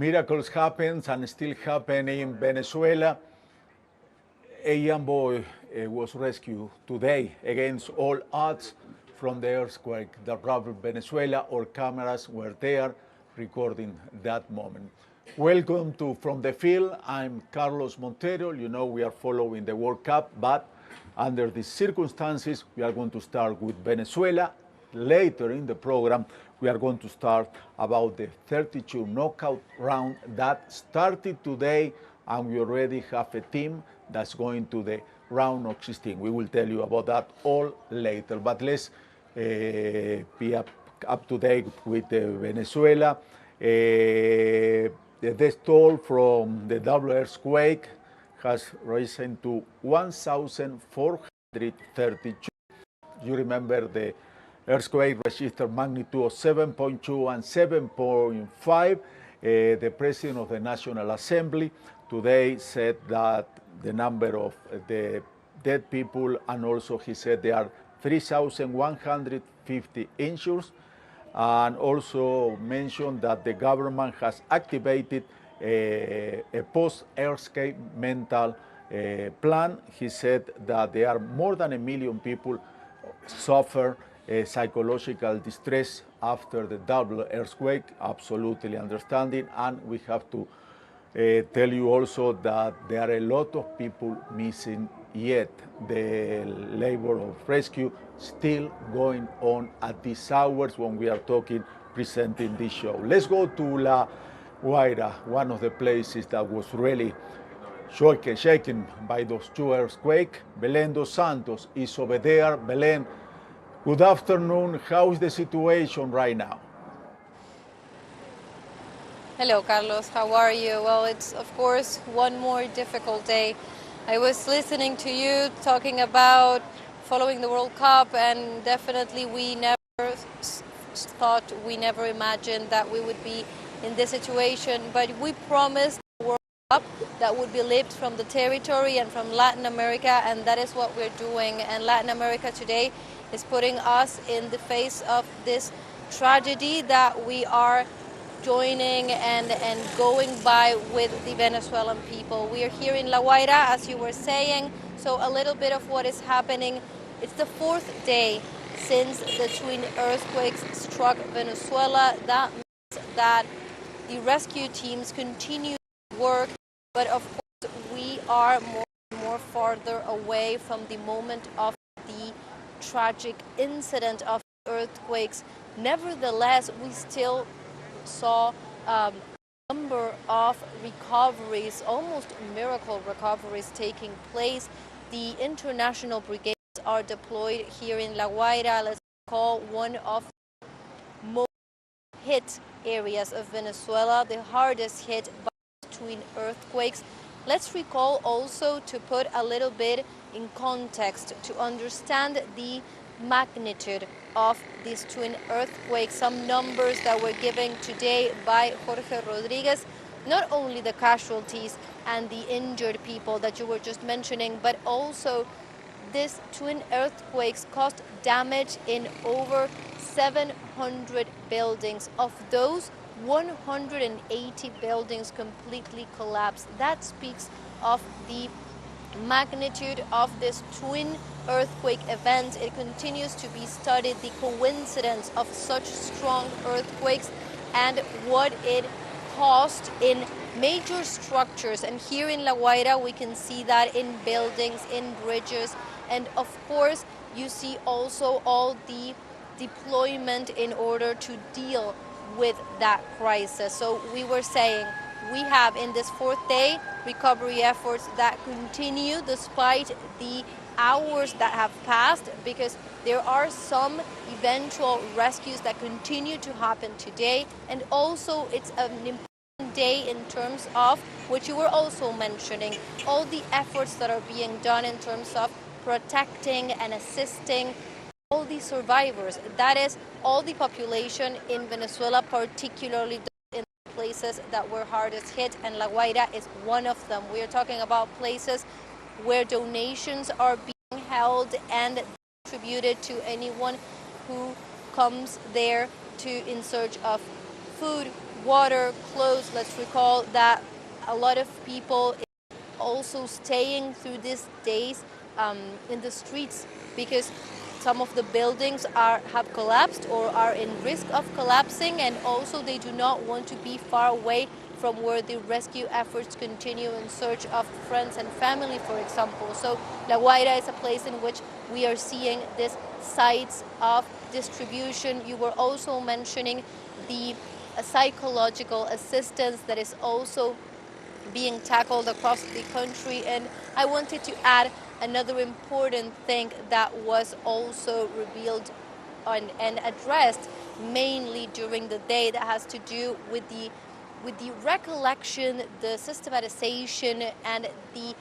Miracles happen and still happen in Venezuela. A young boy was rescued today against all odds from the earthquake that ravaged Venezuela. Our cameras were there recording that moment. Welcome to From the Field. I'm Carlos Montero. You know we are following the World Cup, but under these circumstances, we are going to start with Venezuela. Later in the program, we are going to start about the 32 knockout round that started today, and we already have a team that's going to the round of 16. We will tell you about that all later, but let's be up to date with Venezuela. The death toll from the double earthquake has risen to 1,432. You remember the earthquake registered magnitude of 7.2 and 7.5. The president of the National Assembly today said that the number of the dead people, and also he said there are 3,150 injured, and also mentioned that the government has activated a post-earthquake mental plan. He said that there are more than 1 million people suffer psychological distress after the double earthquake. Absolutely understanding, and we have to tell you also that there are a lot of people missing yet. The labor of rescue still going on at these hours when we are presenting this show. Let's go to La Guaira, one of the places that was really shaken by those two earthquakes. Belén dos Santos is over there. Belén, good afternoon. How is the situation right now? Hello, Carlos. How are you? Well, it's, of course, one more difficult day. I was listening to you talking about following the World Cup, and definitely we never imagined that we would be in this situation, but we promised the World Cup that would be lived from the territory and from Latin America, and that is what we're doing. And Latin America today is putting us in the face of this tragedy that we are joining and going by with the Venezuelan people. We are here in La Guaira, as you were saying, so a little bit of what is happening. It's the fourth day since the twin earthquakes struck Venezuela. That means that the rescue teams continue to work, but of course we are more and more farther away from the moment of the tragic incident of earthquakes. Nevertheless, we still saw a number of recoveries, almost miracle recoveries taking place. The international brigades are deployed here in La Guaira. Let's call one of the most hit areas of Venezuela, the hardest hit by twin earthquakes. Let's recall also, to put a little bit in context, to understand the magnitude of these twin earthquakes, some numbers that were given today by Jorge Rodriguez, not only the casualties and the injured people that you were just mentioning, but also these twin earthquakes caused damage in over 700 buildings. Of those, 180 buildings completely collapsed. That speaks of the magnitude of this twin earthquake event. It continues to be studied, the coincidence of such strong earthquakes and what it caused in major structures. And here in La Guaira we can see that in buildings, in bridges, and of course you see also all the deployment in order to deal with that crisis. So we were saying we have in this fourth day recovery efforts that continue despite the hours that have passed, because there are some eventual rescues that continue to happen today. And also it's an important day in terms of what you were also mentioning, all the efforts that are being done in terms of protecting and assisting all the survivors. That is all the population in Venezuela, particularly in places that were hardest hit, and La Guaira is one of them. We are talking about places where donations are being held and distributed to anyone who comes there in search of food, water, clothes. Let's recall that a lot of people also staying through these days in the streets because some of the buildings have collapsed or are in risk of collapsing, and also they do not want to be far away from where the rescue efforts continue in search of friends and family, for example. So La Guaira is a place in which we are seeing these sites of distribution. You were also mentioning the psychological assistance that is also being tackled across the country. And I wanted to add another important thing that was also revealed and addressed mainly during the day, that has to do with the recollection, the systematization, and the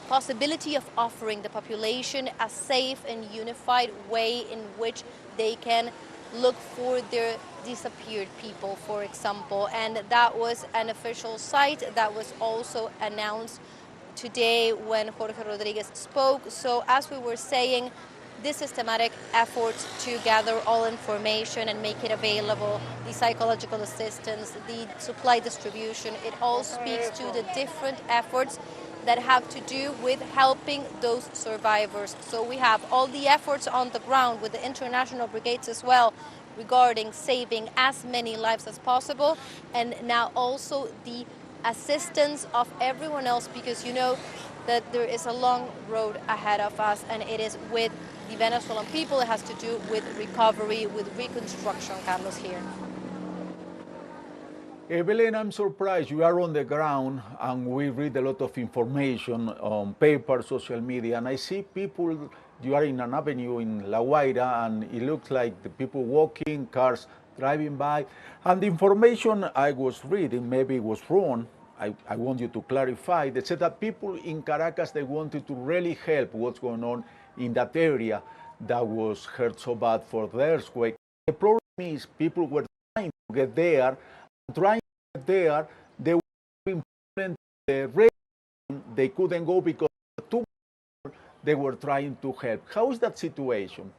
possibility of offering the population a safe and unified way in which they can look for their disappeared people, for example. And that was an official site that was also announced today when Jorge Rodriguez spoke. So as we were saying, this systematic efforts to gather all information and make it available, the psychological assistance, the supply distribution, it all speaks to the different efforts that have to do with helping those survivors. So we have all the efforts on the ground with the international brigades as well regarding saving as many lives as possible, and now also the assistance of everyone else, because you know that there is a long road ahead of us, and it is with the Venezuelan people. It has to do with recovery, with reconstruction, Carlos, here. Evelyn, I'm surprised you are on the ground and we read a lot of information on paper, social media, and I see people, you are in an avenue in La Guaira and it looks like the people walking, cars driving by, and the information I was reading, maybe it was wrong, I want you to clarify. They said that people in Caracas, they wanted to really help what's going on in that area that was hurt so bad for the earthquake. The problem is people were trying to get there, they were implement the rain, they couldn't go because too they were trying to help. How is that situation?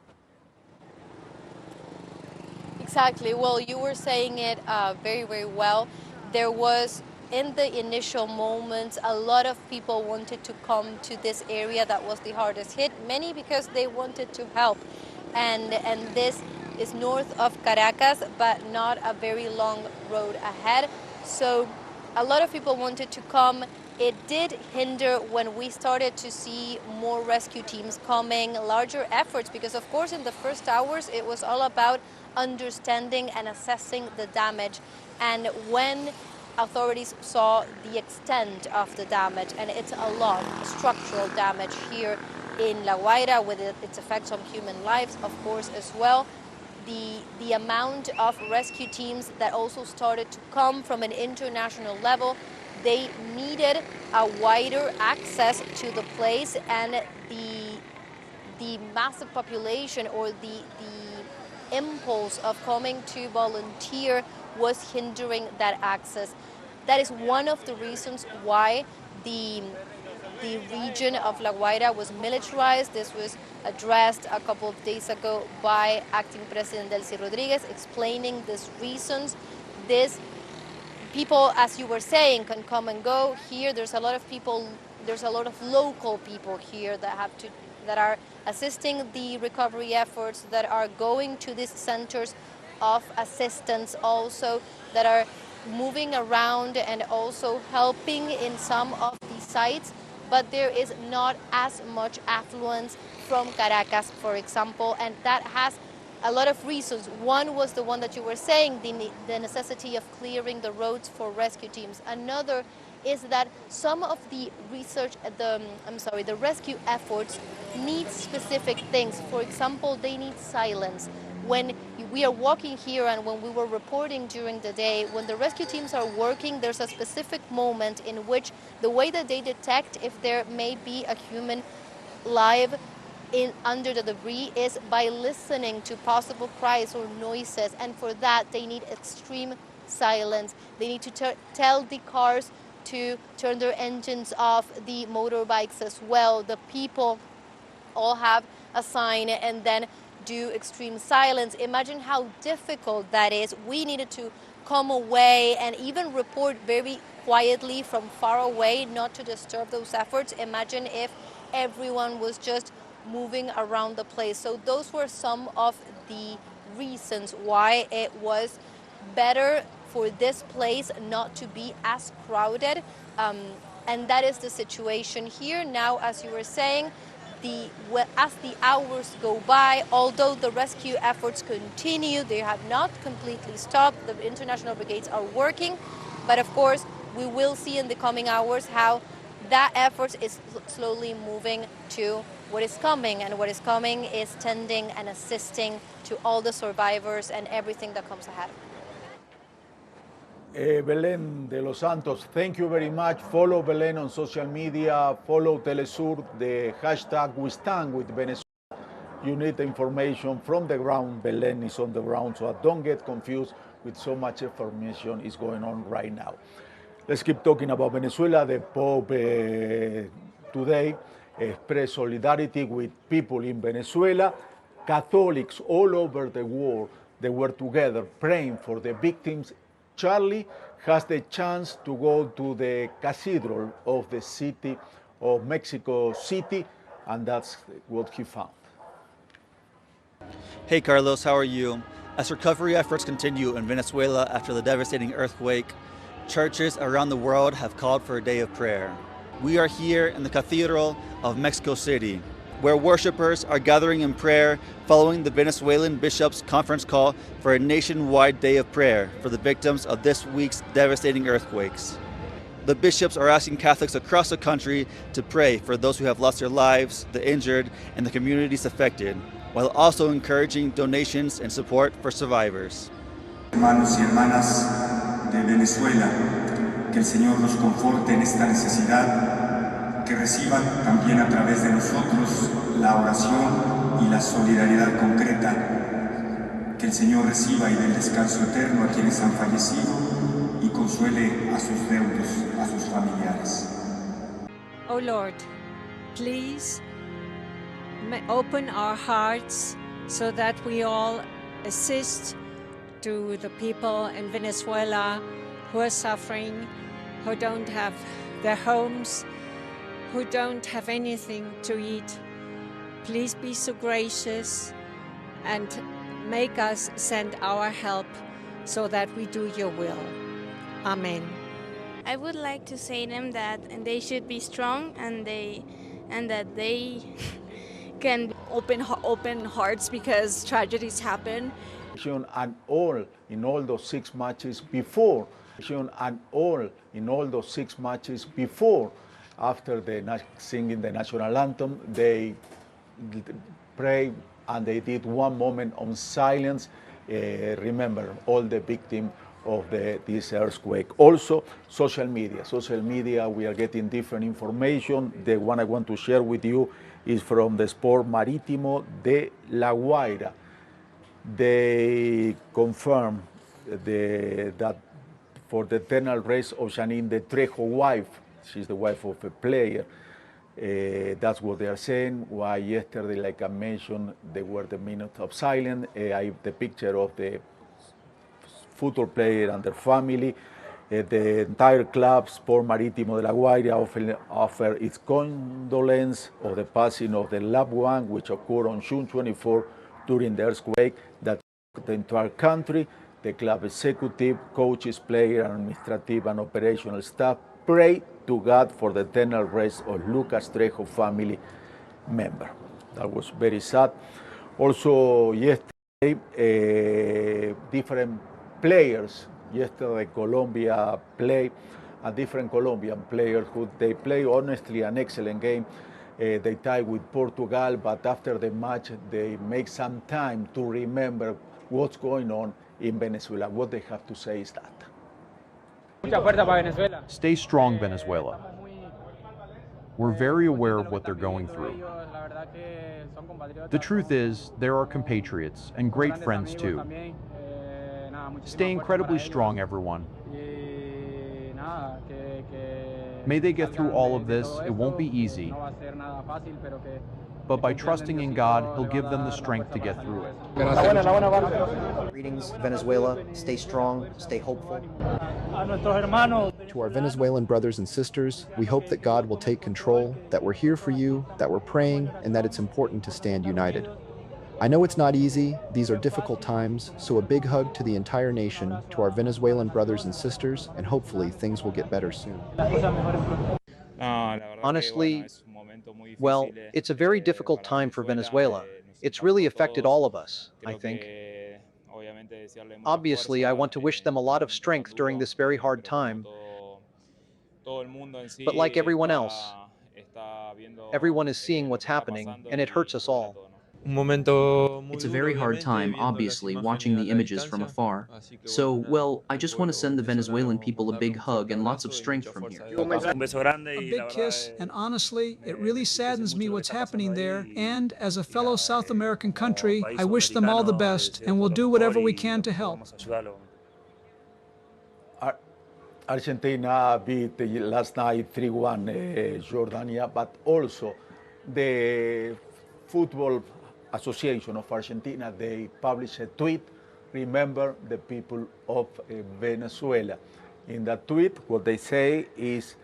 Exactly. Well, you were saying it very, very well. There was, in the initial moments, a lot of people wanted to come to this area that was the hardest hit, many because they wanted to help. And this is north of Caracas, but not a very long road ahead. So a lot of people wanted to come. It did hinder when we started to see more rescue teams coming, larger efforts, because of course in the first hours it was all about understanding and assessing the damage. And when authorities saw the extent of the damage, and it's a lot, structural damage here in La Guaira with its effects on human lives, of course, as well, the amount of rescue teams that also started to come from an international level, they needed a wider access to the place, and the massive population or the impulse of coming to volunteer was hindering that access. That is one of the reasons why the region of La Guaira was militarized. This was addressed a couple of days ago by Acting President Delcy Rodriguez, explaining these reasons. This people, as you were saying, can come and go. Here there's a lot of people, there's a lot of local people here that are assisting the recovery efforts, that are going to these centers of assistance also, that are moving around and also helping in some of these sites. But there is not as much affluence from Caracas, for example, and that has a lot of reasons. One was the one that you were saying, the necessity of clearing the roads for rescue teams. Another is that some of the the rescue efforts need specific things. For example, they need silence. When we are walking here and when we were reporting during the day, when the rescue teams are working, there's a specific moment in which the way that they detect if there may be a human live under the debris is by listening to possible cries or noises, and for that they need extreme silence. They need to tell the cars to turn their engines off, the motorbikes as well. The people all have a sign and then do extreme silence. Imagine how difficult that is. We needed to come away and even report very quietly from far away, not to disturb those efforts. Imagine if everyone was just moving around the place. So those were some of the reasons why it was better for this place not to be as crowded. And that is the situation here. Now, as you were saying, as the hours go by, although the rescue efforts continue, they have not completely stopped. The international brigades are working, but of course, we will see in the coming hours how that effort is slowly moving to what is coming, and what is coming is tending and assisting to all the survivors and everything that comes ahead. Belén de los Santos, thank you very much. Follow Belén on social media, follow Telesur, the hashtag We Stand with Venezuela. You need the information from the ground. Belén is on the ground, so don't get confused with so much information is going on right now. Let's keep talking about Venezuela. The Pope today expressed solidarity with people in Venezuela. Catholics all over the world, they were together praying for the victims. Charlie has the chance to go to the cathedral of the city of Mexico City, and that's what he found. Hey Carlos, how are you? As recovery efforts continue in Venezuela after the devastating earthquake, churches around the world have called for a day of prayer. We are here in the Cathedral of Mexico City, where worshipers are gathering in prayer following the Venezuelan bishops' conference call for a nationwide day of prayer for the victims of this week's devastating earthquakes. The bishops are asking Catholics across the country to pray for those who have lost their lives, the injured, and the communities affected, while also encouraging donations and support for survivors. Hermanos y hermanas de Venezuela, que el Señor los conforte en esta necesidad, que reciban también a través de nosotros la oración y la solidaridad concreta, que el Señor reciba y dé el descanso eterno a quienes han fallecido y consuele a sus deudos, a sus familiares. Oh Lord, please open our hearts so that we all assist to the people in Venezuela who are suffering, who don't have their homes, who don't have anything to eat. Please be so gracious and make us send our help so that we do your will. Amen. I would like to say them that they should be strong and that they can open hearts because tragedies happen. And all in all those 6 matches before, after singing the national anthem, they prayed and they did one moment of silence. Remember all the victims of this earthquake. Also, social media, we are getting different information. The one I want to share with you is from the Sport Marítimo de La Guaira. They confirm that for the eternal rest of Janine the Trejo wife, she's the wife of a player. That's what they are saying. Why yesterday, like I mentioned, there were the minute of silence. The picture of the football player and their family. The entire club, Sport Marítimo de La Guaira, offer its condolence of the passing of the loved one, which occurred on June 24 during the earthquake that the entire country. The club executive, coaches, players, administrative and operational staff pray to God for the eternal rest of Lucas Trejo family member. That was very sad. Also, yesterday, different players. Yesterday, Colombia played, a different Colombian players who they play honestly an excellent game. They tied with Portugal, but after the match, they make some time to remember what's going on in Venezuela. What they have to say is that. Stay strong, Venezuela. We're very aware of what they're going through. The truth is, there are compatriots and great friends too. Stay incredibly strong, everyone. May they get through all of this. It won't be easy. but by trusting in God, He'll give them the strength to get through it. Greetings, Venezuela. Stay strong, stay hopeful. To our Venezuelan brothers and sisters, we hope that God will take control, that we're here for you, that we're praying, and that it's important to stand united. I know it's not easy, these are difficult times, so a big hug to the entire nation, to our Venezuelan brothers and sisters, and hopefully things will get better soon. Honestly, well, it's a very difficult time for Venezuela. It's really affected all of us, I think. Obviously, I want to wish them a lot of strength during this very hard time. But like everyone else, everyone is seeing what's happening, and it hurts us all. It's a very hard time, obviously, watching the images from afar. So, well, I just want to send the Venezuelan people a big hug and lots of strength from here. A big kiss, and honestly, it really saddens me what's happening there, and as a fellow South American country, I wish them all the best, and we'll do whatever we can to help. Argentina beat last night 3-1 Jordania, but also the Football Association of Argentina, they published a tweet, remember the people of Venezuela. In that tweet, what they say is,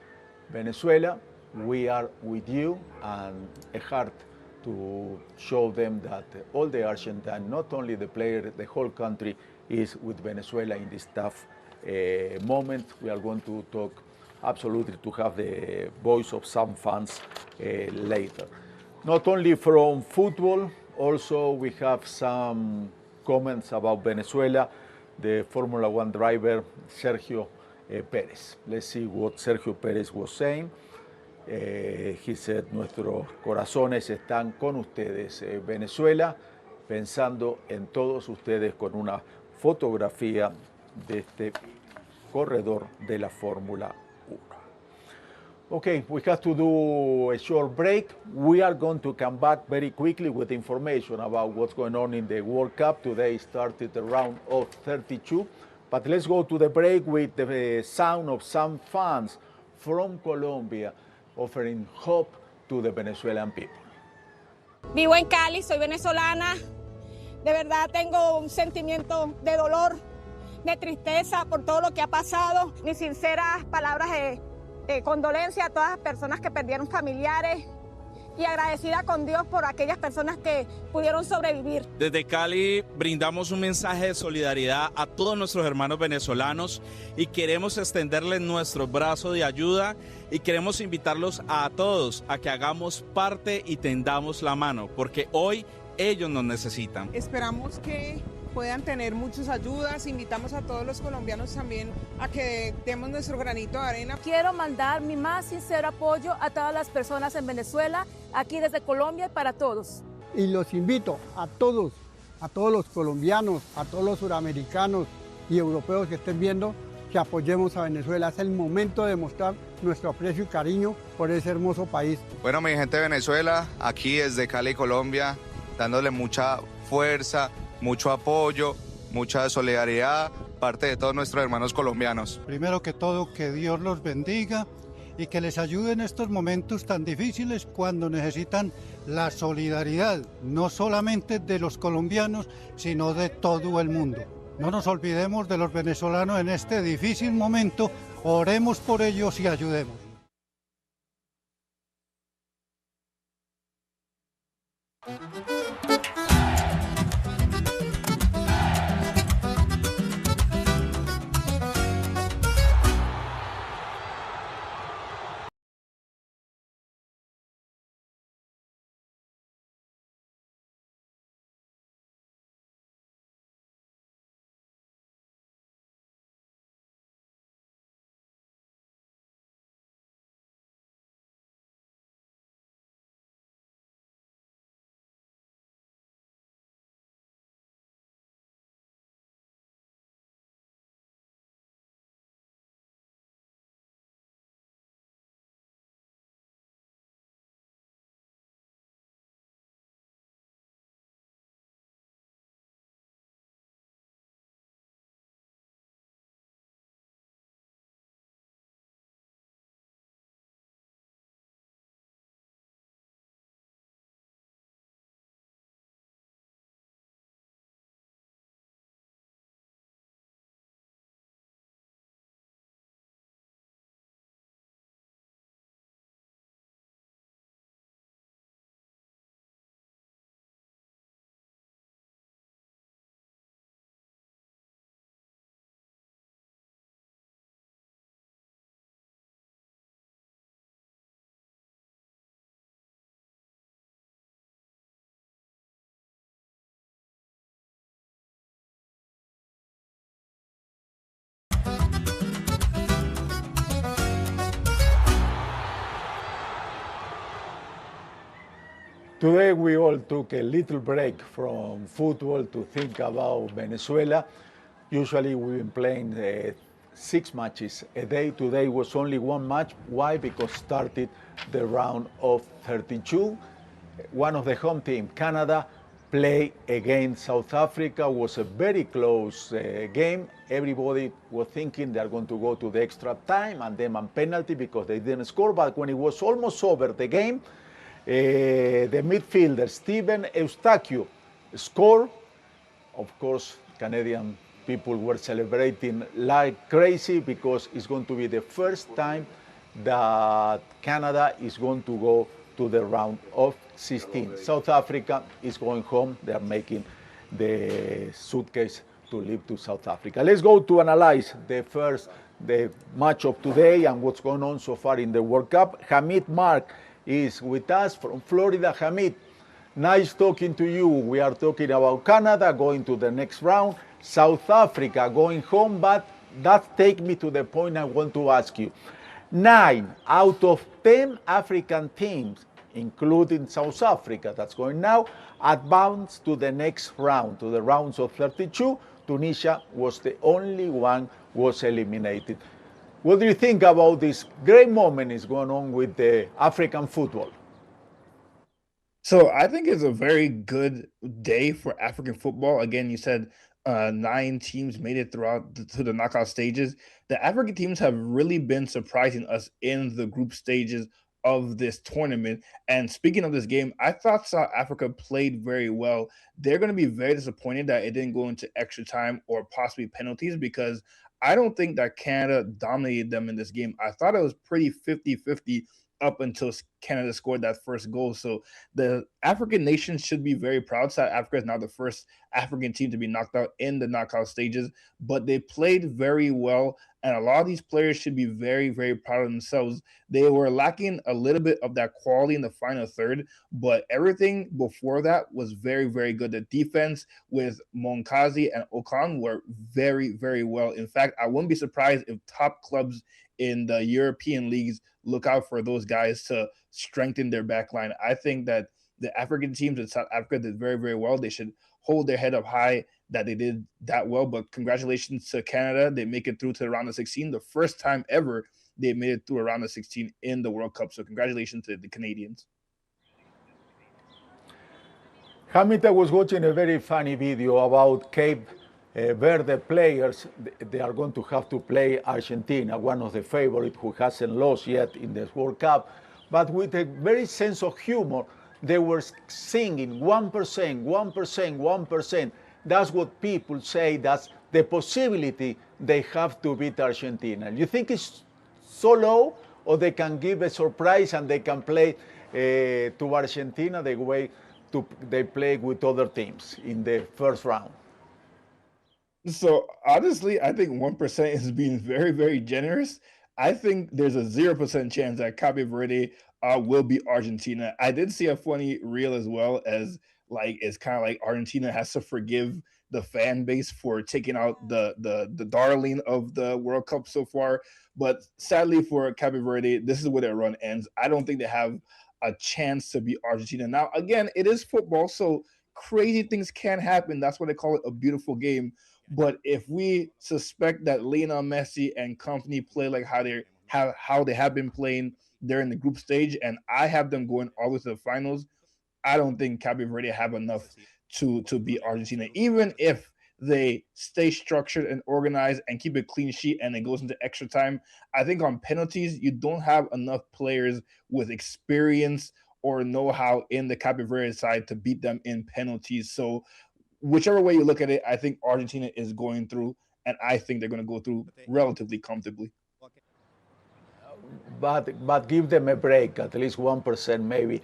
Venezuela, we are with you, and a heart to show them that all the Argentine, not only the player, the whole country is with Venezuela in this tough moment. We are going to talk absolutely to have the voice of some fans later. Not only from football, also we have some comments about Venezuela, the Formula One driver Sergio Pérez. Let's see what Sergio Pérez was saying. He said, nuestros corazones están con ustedes, Venezuela, pensando en todos ustedes, con una fotografía de este corredor de la Fórmula 1. Okay, we have to do a short break. We are going to come back very quickly with information about what's going on in the World Cup. Today started the round of 32. But let's go to the break with the sound of some fans from Colombia offering hope to the Venezuelan people. Vivo en Cali, soy venezolana. De verdad tengo un sentimiento de dolor, de tristeza por todo lo que ha pasado. Mis sinceras palabras de condolencia a todas las personas que perdieron familiares y agradecida con Dios por aquellas personas que pudieron sobrevivir. Desde Cali brindamos un mensaje de solidaridad a todos nuestros hermanos venezolanos y queremos extenderles nuestro brazo de ayuda y queremos invitarlos a todos a que hagamos parte y tendamos la mano, porque hoy ellos nos necesitan. Esperamos que puedan tener muchas ayudas. Invitamos a todos los colombianos también a que demos nuestro granito de arena. Quiero mandar mi más sincero apoyo a todas las personas en Venezuela, aquí desde Colombia y para todos. Y los invito a todos los colombianos, a todos los suramericanos y europeos que estén viendo, que apoyemos a Venezuela. Es el momento de mostrar nuestro aprecio y cariño por ese hermoso país. Bueno, mi gente de Venezuela, aquí desde Cali, Colombia, dándole mucha fuerza, mucho apoyo, mucha solidaridad, parte de todos nuestros hermanos colombianos. Primero que todo, que Dios los bendiga y que les ayude en estos momentos tan difíciles cuando necesitan la solidaridad, no solamente de los colombianos, sino de todo el mundo. No nos olvidemos de los venezolanos en este difícil momento, oremos por ellos y ayudemos. Today we all took a little break from football to think about Venezuela. Usually we've been playing 6 matches a day. Today was only 1 match. Why? Because started the round of 32. One of the home team, Canada, play against South Africa. Was a very close game. Everybody was thinking they're going to go to the extra time and then on penalty because they didn't score. But when it was almost over the game, the midfielder Steven Eustachio scored. Of course, Canadian people were celebrating like crazy because it's going to be the first time that Canada is going to go to the round of 16. South Africa is going home. They are making the suitcase to leave to South Africa. Let's go to analyze the match of today and what's going on so far in the World Cup. Hamid Mark is with us from Florida. Hamid, nice talking to you. We are talking about Canada going to the next round, South Africa going home, but that takes me to the point I want to ask you. 9 out of 10 African teams, including South Africa, that's going now, advance to the next round, to the rounds of 32. Tunisia was the only one was eliminated. What do you think about this great moment is going on with the African football? So I think it's a very good day for African football. Again, you said 9 teams made it throughout to the knockout stages. The African teams have really been surprising us in the group stages of this tournament. And speaking of this game, I thought South Africa played very well. They're going to be very disappointed that it didn't go into extra time or possibly penalties because I don't think that Canada dominated them in this game. I thought it was pretty 50-50 up until Canada scored that first goal. So the African nations should be very proud. South Africa is now the first African team to be knocked out in the knockout stages, but they played very well. And a lot of these players should be very, very proud of themselves. They were lacking a little bit of that quality in the final third, but everything before that was very, very good. The defense with Monkazi and Okan were very, very well. In fact, I wouldn't be surprised if top clubs in the European leagues look out for those guys to strengthen their back line. I think that the African teams in South Africa did very, very well. They should hold their head up high that they did that well. But congratulations to Canada. They make it through to the round of 16. The first time ever they made it through a round of 16 in the World Cup. So congratulations to the Canadians. Hamid, I was watching a very funny video about Cape Verde players. They are going to have to play Argentina, one of the favorites who hasn't lost yet in the World Cup. But with a very sense of humor, they were singing 1%, 1%, 1%. That's what people say, that's the possibility they have to beat Argentina. You think it's so low, or they can give a surprise and they can play to Argentina the way they play with other teams in the first round? So honestly, I think 1% is being very, very generous. I think there's a 0% chance that Cape Verde will be Argentina. I did see a funny reel as well as like it's kind of like Argentina has to forgive the fan base for taking out the darling of the World Cup so far. But sadly for Cape Verde, this is where their run ends. I don't think they have a chance to be Argentina. Now, again, it is football, so crazy things can happen. That's why they call it a beautiful game. But if we suspect that Lionel Messi and company play like how they have been playing, they're in the group stage, and I have them going all the way to the finals. I don't think Cape Verde have enough to beat Argentina, even if they stay structured and organized and keep a clean sheet and it goes into extra time. I think on penalties, you don't have enough players with experience or know-how in the Cape Verde side to beat them in penalties. So whichever way you look at it, I think Argentina is going through, and I think they're going to go through relatively comfortably. But give them a break, at least 1% maybe.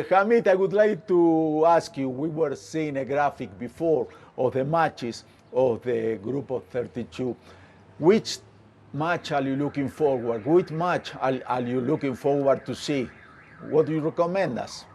Hamid, I would like to ask you, we were seeing a graphic before of the matches of the group of 32. Which match are you looking forward? Which match are you looking forward to see? What do you recommend us?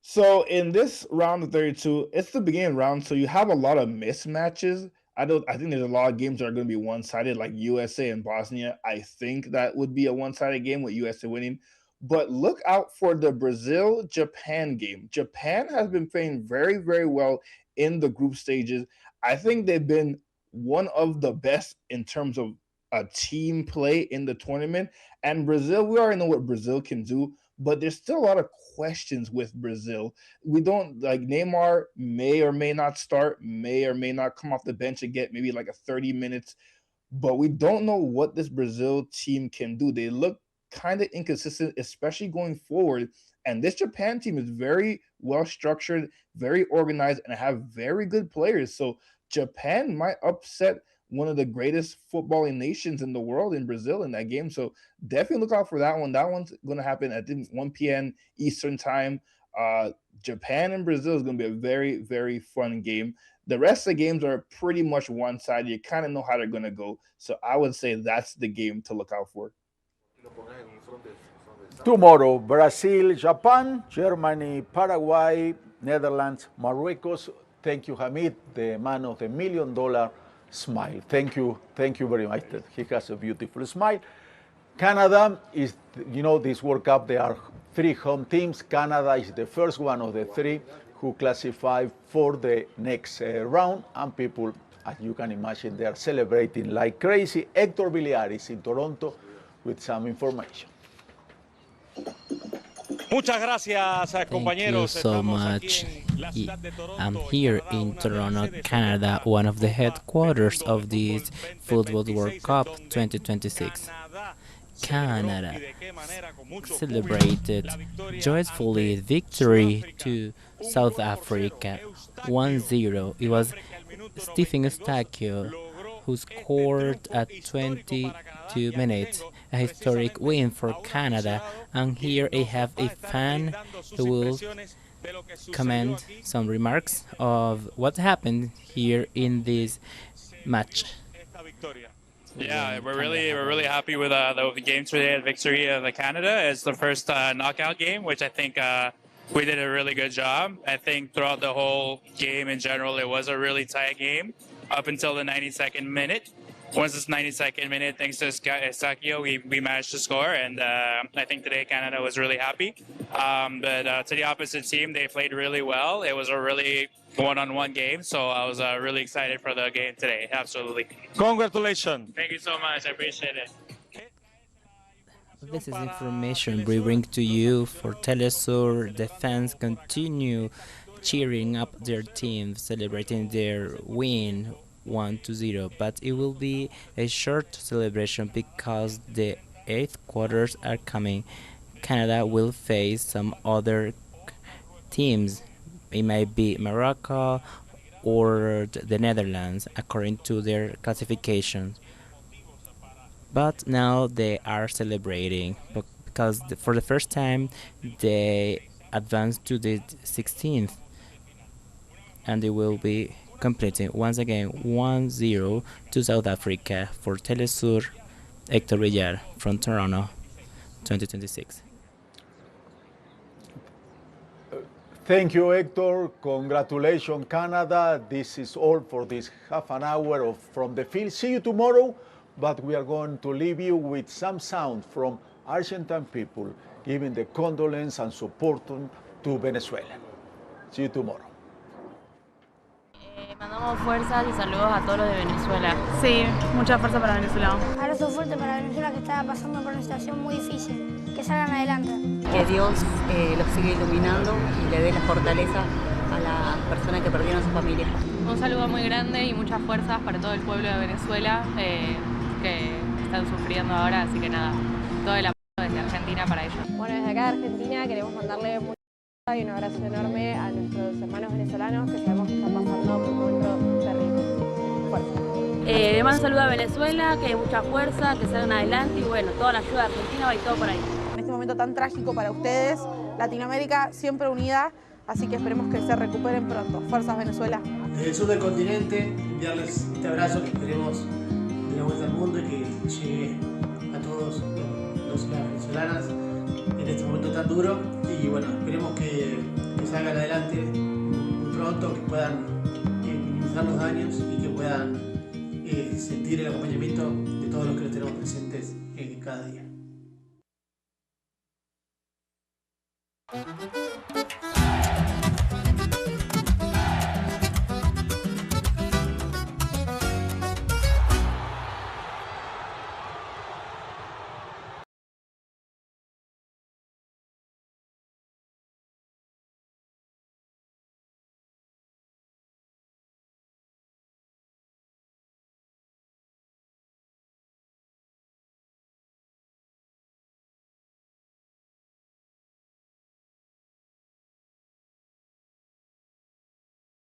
So in this round of 32, it's the beginning round, so you have a lot of mismatches. I think there's a lot of games that are going to be one-sided, like USA and Bosnia. I think that would be a one-sided game with USA winning. But look out for the Brazil-Japan game. Japan has been playing very, very well in the group stages. I think they've been one of the best in terms of a team play in the tournament. And Brazil, we already know what Brazil can do, but there's still a lot of questions with Brazil. We don't like Neymar may or may not start, may or may not come off the bench and get maybe like a 30 minutes, but we don't know what this Brazil team can do. They look kind of inconsistent, especially going forward. And this Japan team is very well structured, very organized, and have very good players. So Japan might upset one of the greatest footballing nations in the world in Brazil in that game. So definitely look out for that one. That one's going to happen at 1 p.m. Eastern time. Japan and Brazil is going to be a very, very fun game. The rest of the games are pretty much one-sided. You kind of know how they're going to go. So I would say that's the game to look out for. Tomorrow, Brazil, Japan, Germany, Paraguay, Netherlands, Marruecos. Thank you, Hamid, the man of the $1 million smile. Thank you very much. He has a beautiful smile. Canada is, this World Cup, there are 3 home teams. Canada is the first one of the 3 who qualify for the next round. And people, as you can imagine, they are celebrating like crazy. Hector Biliaris in Toronto with some information. Thank you so much. I'm here in Toronto, Canada, one of the headquarters of this Football World Cup 2026. Canada celebrated joyfully victory to South Africa 1-0. It was Stephen Eustachio who scored at 22 minutes, a historic win for Canada. And here I have a fan who will comment some remarks of what happened here in this match. Yeah, we're really happy with the game today at victory of Canada. It's the first knockout game, which I think we did a really good job. I think throughout the whole game in general, it was a really tight game up until the 92nd minute. Once this 92nd minute, thanks to Eustachio, we managed to score, and I think today Canada was really happy. But to the opposite team, they played really well. It was a really one-on-one game, so I was really excited for the game today. Absolutely. Congratulations. Thank you so much. I appreciate it. This is information we bring to you for Telesur. The fans continue cheering up their team, celebrating their win 1-0, but it will be a short celebration because the 8th quarters are coming. Canada will face some other teams. It might be Morocco or the Netherlands according to their classifications. But now they are celebrating because for the first time they advanced to the 16th, and they will be completing once again 1-0 to South Africa. For Telesur, Hector Villar from Toronto, 2026. Thank you, Hector. Congratulations, Canada. This is all for this half an hour from the field. See you tomorrow, but we are going to leave you with some sound from Argentine people giving the condolence and support to Venezuela. See you tomorrow. Mandamos fuerzas y saludos a todos los de Venezuela. Sí, mucha fuerza para Venezuela. Abrazo fuerte para Venezuela, que está pasando por una situación muy difícil. Que salgan adelante. Que Dios los siga iluminando y le dé la fortaleza a las personas que perdieron a su familia. Un saludo muy grande y muchas fuerzas para todo el pueblo de Venezuela que están sufriendo ahora, así que nada, todo el apoyo desde Argentina para ellos. Bueno, desde acá de Argentina queremos mandarle mucha fuerza y un abrazo enorme a nuestros hermanos venezolanos que sabemos que están pasando por momentos terribles. Fuerza. Le mando un saludo a Venezuela, que hay mucha fuerza, que salgan adelante y bueno, toda la ayuda de Argentina va y todo por ahí. En este momento tan trágico para ustedes, Latinoamérica siempre unida, así que esperemos que se recuperen pronto. Fuerzas Venezuela. Desde el sur del continente, enviarles este abrazo que esperemos de la vuelta al mundo y que llegue a todos los y las venezolanas en este momento tan duro. Y bueno, esperemos que salgan adelante muy pronto, que puedan minimizar los daños y que puedan sentir el acompañamiento de todos los que los tenemos presentes cada día.